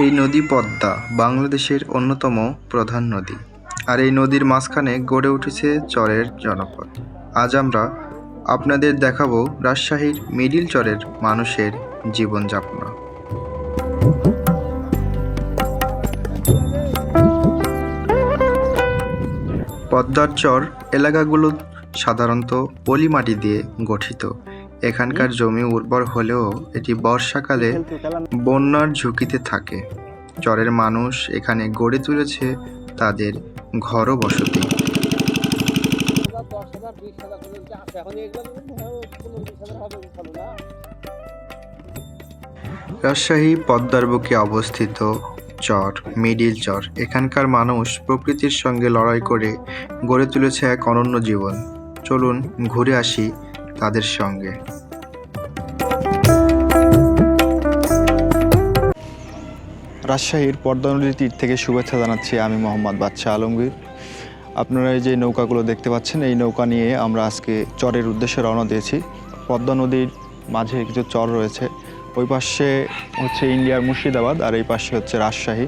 এই নদী পদ্মা বাংলাদেশের অন্যতম প্রধান নদী, আর এই নদীর মাঝখানে গড়ে উঠেছে চরের জনপদ। আজ আমরা আপনাদের দেখাবো রাজশাহীর মিডিল চরের মানুষের জীবনযাপন। পদ্মার চর এলাকাগুলো সাধারণত পলি মাটি দিয়ে গঠিত। এখানকার জমি উর্বর হলেও এটি বর্ষাকালে বন্যার ঝুঁকিতে থাকে। চরের মানুষ এখানে গড়ে তুলেছে তাদের ঘর ও বসতি। রাজশাহী পদ্মার বুকে অবস্থিত চর মিডিল চর। এখানকার মানুষ প্রকৃতির সঙ্গে লড়াই করে গড়ে তুলেছে এক অনন্য জীবন। চলুন ঘুরে আসি তাদের সঙ্গে। রাজশাহীর পদ্মা নদীর তীর থেকে শুভেচ্ছা জানাচ্ছি আমি মোহাম্মদ বাদশাহ আলমগীর। আপনারা এই যে নৌকাগুলো দেখতে পাচ্ছেন, এই নৌকা নিয়ে আমরা আজকে চরের উদ্দেশ্যে রওনা দিয়েছি। পদ্মা নদীর মাঝে কিছু চর রয়েছে, ওই পাশে হচ্ছে ইন্ডিয়ার মুর্শিদাবাদ আর এই পাশে হচ্ছে রাজশাহী।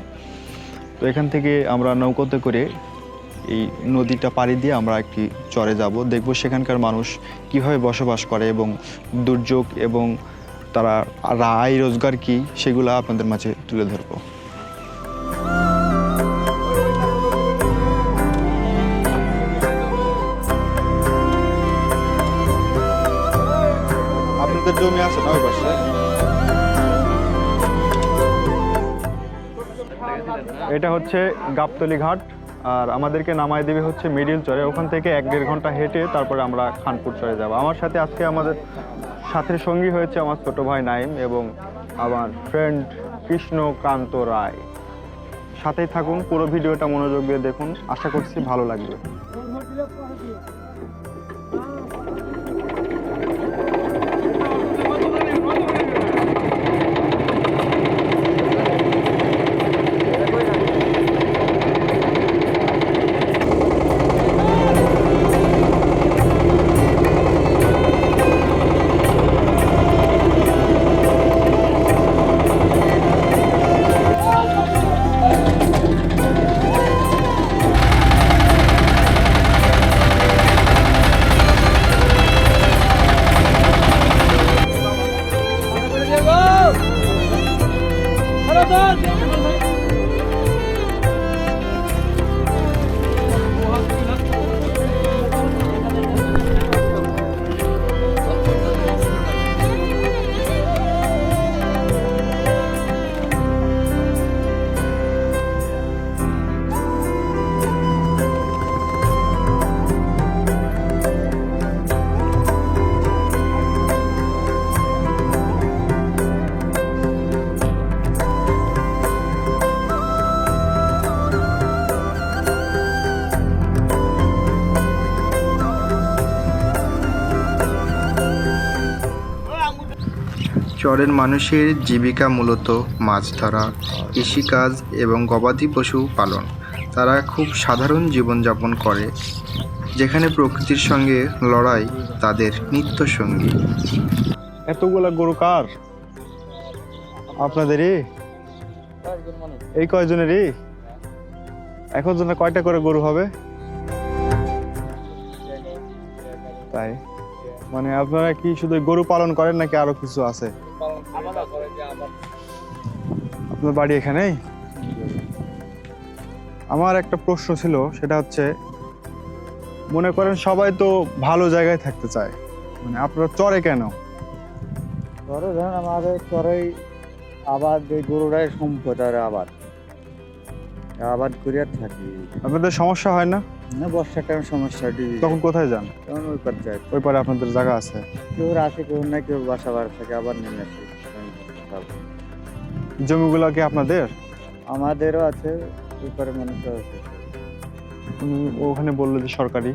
তো এখান থেকে আমরা নৌকাতে করে এই নদীটা পাড়ি দিয়ে আমরা একটি চরে যাব, দেখব সেখানকার মানুষ কীভাবে বসবাস করে এবং দুর্যোগ এবং তারা আয় রোজগার কী সেগুলো আপনাদের মাঝে তুলে ধরবো। আপনাদের জমি আছে না ওই পাশে? এটা হচ্ছে গাবতলী ঘাট, আর আমাদেরকে নামায় দেবে হচ্ছে মিডিল চরে। ওখান থেকে 1-1.5 ঘন্টা হেঁটে তারপরে আমরা খানপুর চরে যাব। আমার সাথে আজকে আমাদের সাথের সঙ্গী হয়েছে আমার ছোট ভাই নাইম এবং আমার ফ্রেন্ড কৃষ্ণকান্ত রায়। সাথেই থাকুন, পুরো ভিডিওটা মনোযোগ দিয়ে দেখুন, আশা করছি ভালো লাগবে। চরের মানুষের জীবিকা মূলত মাছ ধরা, কৃষিকাজ এবং গবাদি পশু পালন। তারা খুব সাধারণ জীবনযাপন করে, যেখানে প্রকৃতির সঙ্গে লড়াই তাদের নিত্য সঙ্গী। এতগুলা গরু কার? আপনাদেরই? এই কয়জনেরই? এখন জন্য কয়টা করে গরু হবে? তাই মানে আপনারা কি শুধু গরু পালন করেন নাকি আরো কিছু আছে? আপনার বাড়ি এখানেই? আমার একটা প্রশ্ন ছিল, সেটা হচ্ছে মনে করেন সবাই তো ভালো জায়গায় থাকতে চায়, মানে আপনারা চরে কেন? চরে ধরেন আমাদের চরেই আবাদ, এই গরুরাই সম্পদ, আর আবাদ করিয়া থাকি। আপনাদের সমস্যা হয় না? না, বর্ষাকালীন সমস্যা। তখন কোথায় যান? তখন ওই পার যায়। ওই পারে আপনাদের জায়গা আছে? কেউ আসে, কেউ না, কেউ বাসা বাড়ি থাকে, আবার নেমে আসে। জমিগুলো কি আপনাদের? আমাদেরও আছে, ওই পারে মানুষও আছে। ওখানে বললো যে সরকারি।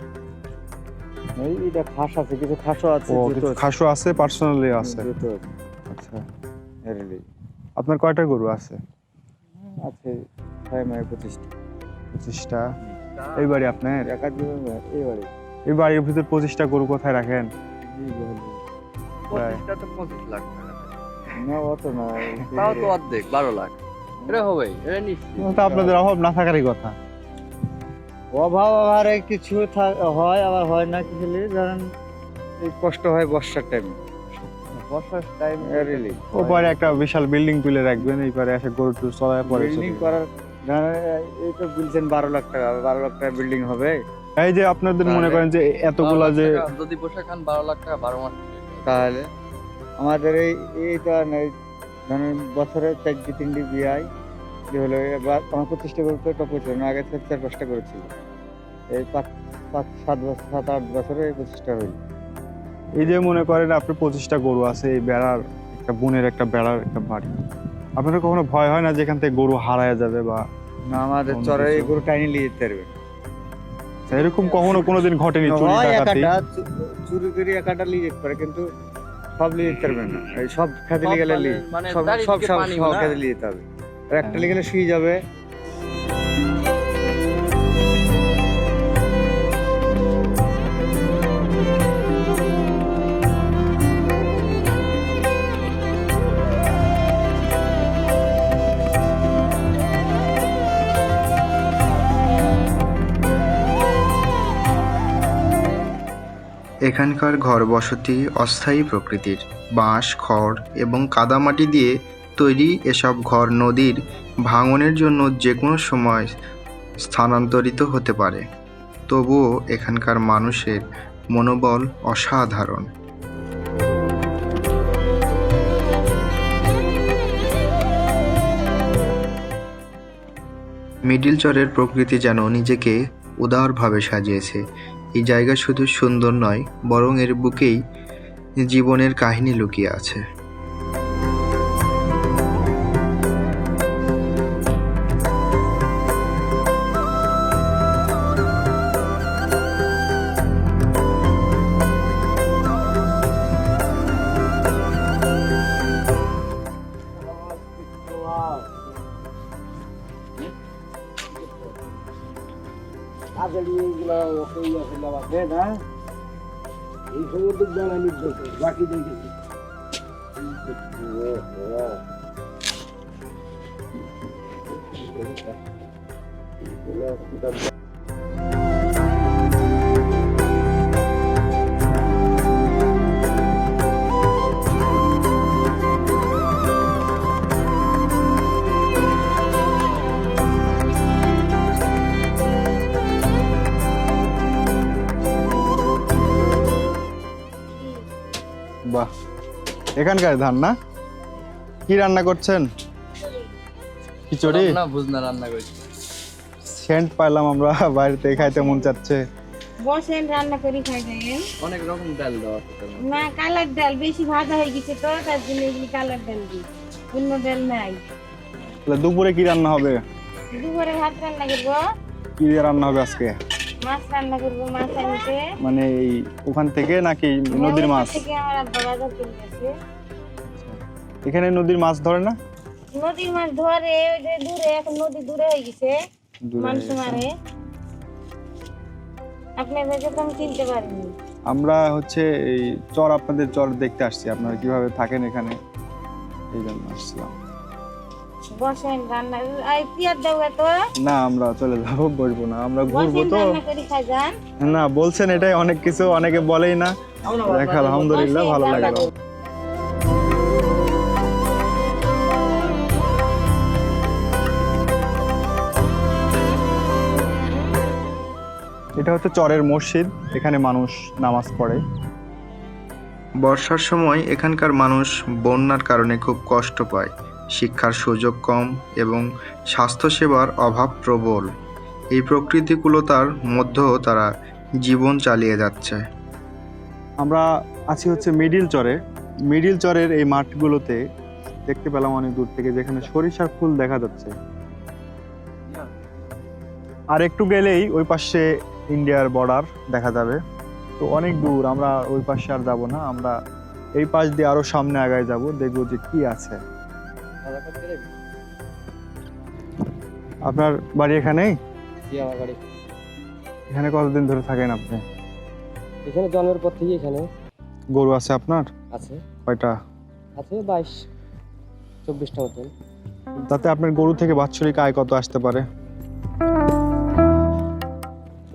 এইটা খাস আছে, কিছু খাসও আছে। খাসও আছে, পার্সোনালি আছে। আচ্ছা, আপনার কয়টা গরু আছে? আছে 25টা। 25টা? এই বাড়ি আপনার? এই বাড়ি। এই বাড়ির ভিতর 25টা গরু কোথায় রাখেন? 25টা তো 25 লাখ টাকা। না, অত না, তাও তো অর্ধেক 12 লাখ। এটা হবে, এটা নিশ্চিত। তো আপনাদের অভাব না থাকারই কথা। অভাব আবার কিছু হয় আবার হয় না কিছু নিয়ে, ধরেন এই কষ্ট হয় বর্ষার টাইমে। বর্ষার টাইম রিলি ওপারে একটা বিশাল বিল্ডিং তুলে রাখবেন, এই পারে এসে গরু টু চলায় পরে বিল্ডিং করার ধরেন এই তো বলছেন 12 লাখ টাকা, 12 লাখ টাকা বিল্ডিং হবে। এই যে আপনাদের মনে করেন যে এতগুলা যে যদি বসে খান 12 লাখ টাকা 12 মাস। তাহলে আমাদের এই তো আর নেই, ধরেন বছরে 4-3 বিয়ে হয়, যে হলো এবার আমার 25টা করে তো টপ হয়েছিল না, আগে 4-5টা করেছিল, এই 5-7 বছর 7-8 বছরে 25টা হইল। এই যে মনে করেন আপনার 25টা গরু আছে, এই বেড়ার একটা বনের একটা বেড়ার একটা বাড়ি, আপনাদের কখনো ভয় হয় না যে এখান থেকে গরু হারায় যাবে বা না, আমাদের অন্য চরে কিছু? এই গরু টাইনি নিয়ে যেতে পারবে। এরকম কখনো কোনোদিন ঘটেনি চুরি হয় ডাকাতি? একাটা চুরি করে একাটা নিয়ে যেতে পারে, কিন্তু সব নিয়ে যেতে পারবে না। এই সব খেতে নিয়ে গেলে মানে সব চারিদিকে সব সব পানি সব না? খেতে নিয়ে যেতে হবে, আর একটা নিয়ে গেলে শুয়ে যাবে। এখানকার ঘরবসতি অস্থায়ী প্রকৃতির। বাঁশ, খড় এবং কাদামাটি দিয়ে তৈরি এসব ঘর নদীর ভাঙনের জন্য যে কোনো সময় স্থানান্তরিত হতে পারে। তবুও এখানকার মানুষের মনোবল অসাধারণ। মিডিল চরের প্রকৃতি যেন নিজেকে উদারভাবে সাজিয়েছে। এই জায়গা শুধু সুন্দর নয়, বরং এর বুকেই জীবনের কাহিনী লুকিয়ে আছে। এই সমুদ্র জানানি বাকি দেখেছি। বাহ, এখানকার ধান না? কি রান্না করছেন? খিচুড়ি? না, বুঝনা রান্না করেছি। সেন্ট পাইলাম আমরা, বাইরেতে খাইতে মন চাচ্ছে। বসেন রান্না করে খাই যাই। অনেক রকম ডাল দেওয়া আছে তার মধ্যে। না, কালার ডাল বেশি ভাজা হয়ে গেছে তো, তার জন্য এগুলি কালার ডাল দিই, অন্য ডাল নাই। তাহলে দুপুরে কি রান্না হবে? দুপুরে ভাত রান্না করবো, কি দিয়ে রান্না হবে আজকে? মাছ রান্না করবো, মাছ আনতে। মানে এই ওখান থেকে নাকি নদীর মাছ? থেকে আমার আব্বা বাজার করে গেছে। এখানে নদীর মাছ ধরে না? নদীর মাছ ধরে, ওই যে দূরে, এখন নদী দূরে হয়ে গেছে, দূরে মানুষ হয়ে গেছে। মারে। আপনাদেরকে তো আমি চিনতে পারিনি। আমরা হচ্ছে এই চর, আপনাদের চর দেখতে আসছি, আপনারা কিভাবে থাকেন এখানে, এই জন্য আসছিলাম। বসেন রান্না, আর পিয়ার দেবো এত। না, আমরা চলে যাবো, বসবো না, আমরা ঘুরবো বসেন তো। রান্না করে খাই যান। না, বলছেন এটাই অনেক কিছু, অনেকে বলেই না। দেখ, আলহামদুলিল্লাহ বসেন, ভালো রান্না লাগলো। করবো। এটা হচ্ছে চরের মসজিদ, এখানে মানুষ নামাজ পড়ে। বর্ষার সময় এখানকার মানুষ বন্যার কারণে খুব কষ্ট পায়। শিক্ষার সুযোগ কম এবং স্বাস্থ্যসেবার অভাব প্রবল। এই প্রকৃতিকূলতার মধ্যেও তারা জীবন চালিয়ে যাচ্ছে। আমরা আছি হচ্ছে মিডিল চরে। মিডিল চরের এই মাঠগুলোতে দেখতে পেলাম অনেক দূর থেকে, যেখানে সরিষার ফুল দেখা যাচ্ছে। আর একটু গেলেই ওই পাশে ইন্ডিয়ার বর্ডার দেখা যাবে। তো অনেক দূর, আমরা ওই পাশে আর যাব না, আমরা এই পাশ দিয়ে আরো সামনে আগায় যাব, দেখবো যে কি আছে। আপনার বাড়ি এখানেই? আমার বাড়ি এখানে কতদিন ধরে থাকেন আপনি? এখানে জন্মের পর থেকে এখানে গরু আছে আপনার? আছে কয়টা? আছে 22-24টা মতন। তাতে আপনার গরু থেকে বাৎসরিক আয় কত আসতে পারে?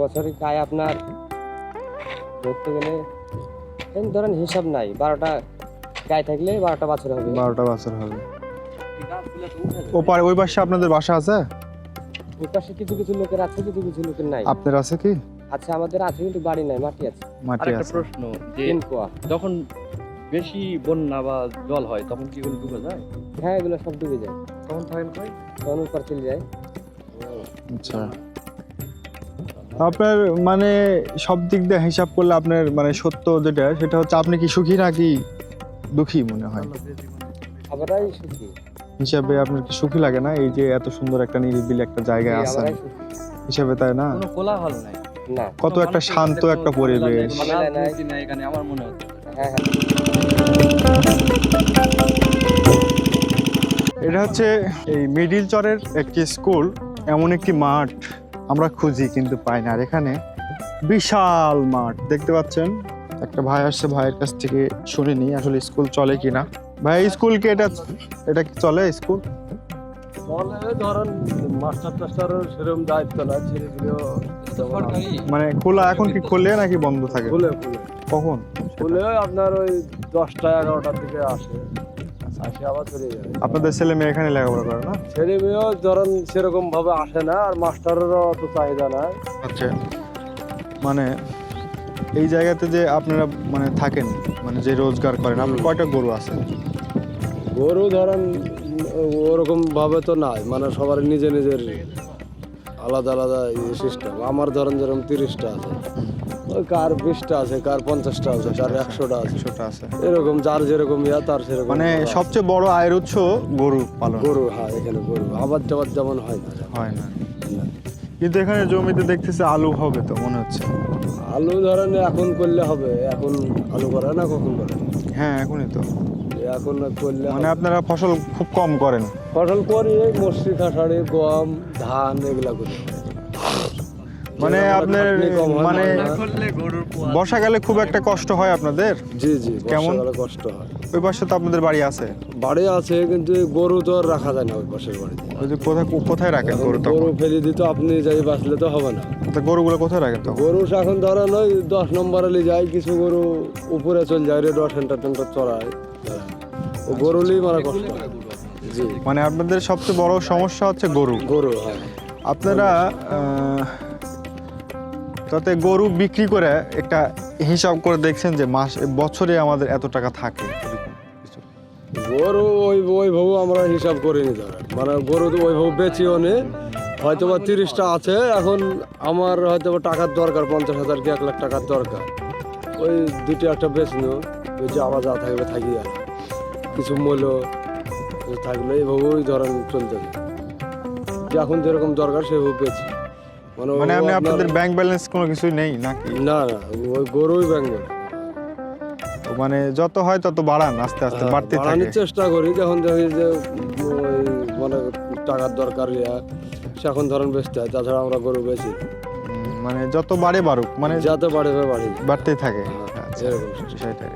বছরিক আয় আপনার ধরতে গেলে এই ধরেন হিসাব নাই, 12টা গায়ে থাকলে 12টা বাছুর হবে। 12টা বছর হবে। ওই পাশে আপনাদের বাসা আছে? ওই পাশে কিছু কিছু লোকের আছে, কিছু কিছু লোকের নাই। আপনার আছে কি? আচ্ছা, আমাদের আছে কিন্তু বাড়ি নাই, মাটি আছে। মাটি আরেকটা আছে। প্রশ্ন যে 3 কোয়া। যখন বেশি বন্যা বা জল হয় তখন কি এগুলো ডুবে যায়? হ্যাঁ, এগুলো সব ডুবে যায়, তখন থাকেন কই? তখন উপর চলে যায়। আচ্ছা, আপনার মানে সব দিক দিয়ে হিসাব করলে আপনার মানে সত্য যেটা সেটা হচ্ছে আপনি কি সুখী নাকি দুঃখী মনে হয়? আমরাই সুখী। হিসাবে আপনার কি সুখী লাগে না এই যে এত সুন্দর একটা নিরিবিলি একটা জায়গায় আছেন আমরাই সুখী। হিসাবে, তাই না? কোনো কোলাহল নাই, না। কত একটা শান্ত একটা পরিবেশ। নাই এখানে আমার মনে হচ্ছে। হ্যাঁ হ্যাঁ। এটা হচ্ছে এই মিডিল চরের একটি স্কুল, এমন একটি মাঠ আমরা খুঁজি কিন্তু পাই না। আর এখানে বিশাল মাঠ দেখতে পাচ্ছেন। একটা ভাই আসছে, ভাইয়ের কাছ থেকে শুনে নি আসলে স্কুল চলে কিনা। ভাই, স্কুল কি এটা কি চলে স্কুল? ধরেন মাস্টার টাস্টারের সেরকম দায়িত্ব না, ছেলেগুলো সরকারি মানে খোলা এখন কি খোলে নাকি বন্ধ থাকে? খুলে কখন? আপনার ওই 10টা 11টার দিকে আসে আবার চলে যায়। আপনাদের ছেলে মেয়ে এখানে লেখাপড়া করে না? ছেলে মেয়েও ধরেন সেরকম ভাবে আসে না, আর মাস্টারেরও অত চাহিদা নাই। আচ্ছা, মানে এই জায়গাতে যে আপনারা মানে থাকেন, মানে যে রোজগার করেন, আপনার কয়টা গরু আছে? গরু ধরেন ওরকম ভাবে তো নাই, মানে সবার নিজে নিজের আলাদা আলাদা সিস্টেম। আমার ধরেন যেরকম 30টা আছে, ওই কার 20টা আছে, কার 50টা আছে, কার 100টা আছে, ছোটা আছে। এরকম যার যেরকম ইয়া তার সেরকম। মানে সবচেয়ে বড় আয়ের উৎস গরু পালন। গরু, হ্যাঁ এখানে গরু আবার যাবার যেমন হয় না। হয় না, কিন্তু এখানে জমিতে দেখতেছে আলু হবে তো মনে হচ্ছে। আলু ধরেন এখন করলে হবে, এখন আলু করে না কখন করে? হ্যাঁ, এখনই তো। এখন করলে মানে আপনারা ফসল খুব কম করেন? ফসল করি এই মসুরি, কাঁঠালি, গম, ধান এগুলা করি। মানে আপনার মানে করলে গরুর পোয়া বর্ষাকালে খুব একটা কষ্ট হয় আপনাদের? জি জি, কেমন? বর্ষাকালে কষ্ট হয়। ওই পাশে তো আপনাদের বাড়ি আছে? বাড়ি আছে কিন্তু এই গরু তো আর রাখা যায় না ওই পাশের বাড়িতে। ওই যে কোথায় রাখেন গরু তখন? গরু ফেলে দিত, আপনি যাই বাঁচলে তো হবে না। তো গরুগুলো কোথায় রাখেন তখন? গরু এখন ধরেন ওই 10 নম্বরে যায়, কিছু গরু উপরে চলে যায়, রেড সেন্টার টেন্টার চড়ায়, ও গরুলেই মারা কষ্ট হয়। জি, মানে আপনাদের সবচেয়ে বড় সমস্যা হচ্ছে গরু। গরু, হ্যাঁ। আপনারা তাতে গরু বিক্রি করে একটা হিসাব করে দেখছেন যে বছরে আমাদের এত টাকা থাকে? গরু ওইভাবে আমরা হিসাব করিনি ধরেন, মানে গরু তো ওইভাবে বেচিও নে, হয়তো বা 30টা আছে, এখন আমার হয়তো বা টাকার দরকার 50,000 কি 1 লাখ টাকার দরকার, ওই 2টি একটা বেচনো, ওই যে আবার যা থাকবে থাকি, আর কিছু মূল্য থাকলে এইভাবেই ধরেন চলতে হবে। যে এখন যেরকম দরকার সেভাবে বেচি। মানে আপনি আপনাদের ব্যাংক ব্যালেন্স কোনো কিছুই নেই নাকি? না না, ওই গরুই ব্যাঙ্গল। মানে যত হয় তত বাড়ান, আস্তে আস্তে বাড়তে থাকে। বাড়ানোর চেষ্টা করি, যখন দেখি যে ওই মানে টাকার দরকার সেখন ধরেন বেচতে হয়, তাছাড়া আমরা গরু বেচি। মানে যত বাড়ে বাড়ুক, মানে যাতে বাড়বে বাড়তেই থাকে। আচ্ছা, এরকম সেটাই।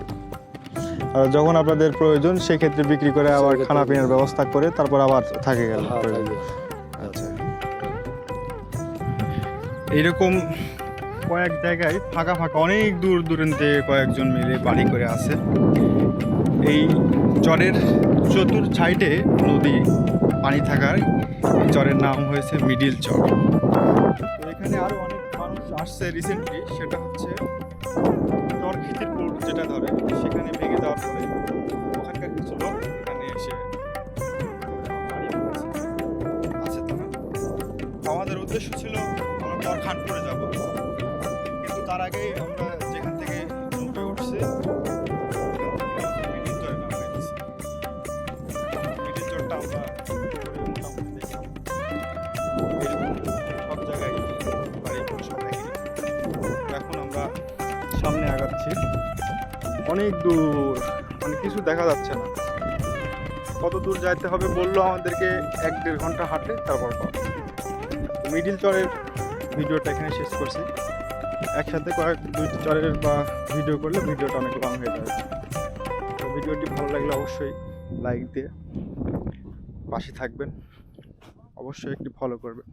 আর যখন আপনাদের প্রয়োজন সেক্ষেত্রে বিক্রি করে আবার সেক্ষেত্রে খানা পিনার ব্যবস্থা করে তারপর আবার থাকে গেল। হ্যাঁ, থাকে। আচ্ছা, এইরকম কয়েক জায়গায় ফাঁকা ফাঁকা অনেক দূর দূরান্তে কয়েকজন মিলে বাড়ি করে আছে। এই চরের চতুর সাইডে নদী পানি থাকার চরের নাম হয়েছে মিডিল চর। তো এখানে আরো অনেক মানুষ আসছে রিসেন্টলি, সেটা হচ্ছে চর খিদিরপুর যেটা ধরে, সেখানে ভেঙে যাওয়ার পরে ওখানকার কিছু লোক এখানে এসে বাড়ি করেছে। আছে তারা। আমাদের উদ্দেশ্য ছিল আমরা চর খানপুরে যাব, কিন্তু তার আগে আমরা যেখান থেকে নৌকে উঠছে মিডিল চরে নামা হয়েছে। মিডিল চরটা আমরা মোটামুটি দেখলাম। এরকম সব জায়গায় বাড়ি সব একই। এখন আমরা সামনে আগাচ্ছি, অনেক দূর, মানে কিছু দেখা যাচ্ছে না। কত দূর যাইতে হবে বললো আমাদেরকে, 1-1.5 ঘন্টা হাঁটলে তারপর পাবো। মিডিল চরের ভিডিওটা এখানে শেষ করছি। একসাথে দুইটি চরের বা ভিডিও করলে ভিডিওটা অনেক লং হয়ে যাবে। তো ভিডিওটি ভালো লাগলে অবশ্যই লাইক দিয়ে পাশে থাকবেন, অবশ্যই একটি ফলো করবেন।